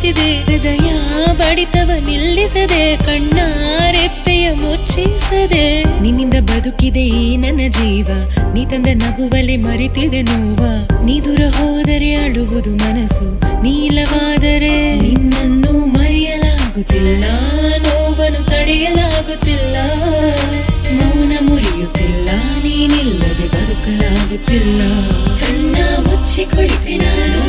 ಕುಳಿತಿದೆ. ಹೃದಯ ಬಡಿತವ ನಿಲ್ಲಿಸದೆ, ಕಣ್ಣ ರೆಪ್ಪೆಯ ಮುಚ್ಚಿಸದೆ. ನಿನ್ನಿಂದ ಬದುಕಿದೆ ಈ ನನ್ನ ಜೀವ, ನೀ ತಂದ ನಗುವಲೆ ಮರೆತಿದೆ ನೋವ. ನೀ ದೂರ ಹೋದರೆ ಅಳುವುದು ಮನಸ್ಸು, ನೀಲವಾದರೆ ನಿನ್ನನ್ನು ಮರೆಯಲಾಗುತ್ತಿಲ್ಲ. ನೋವನ್ನು ತಡೆಯಲಾಗುತ್ತಿಲ್ಲ, ಮೌನ ಮುರಿಯುತ್ತಿಲ್ಲ, ನೀನಿಲ್ಲದೆ ಬದುಕಲಾಗುತ್ತಿಲ್ಲ. ಕಣ್ಣ ಮುಚ್ಚಿ ಕುಳಿತೆ ನಾನು.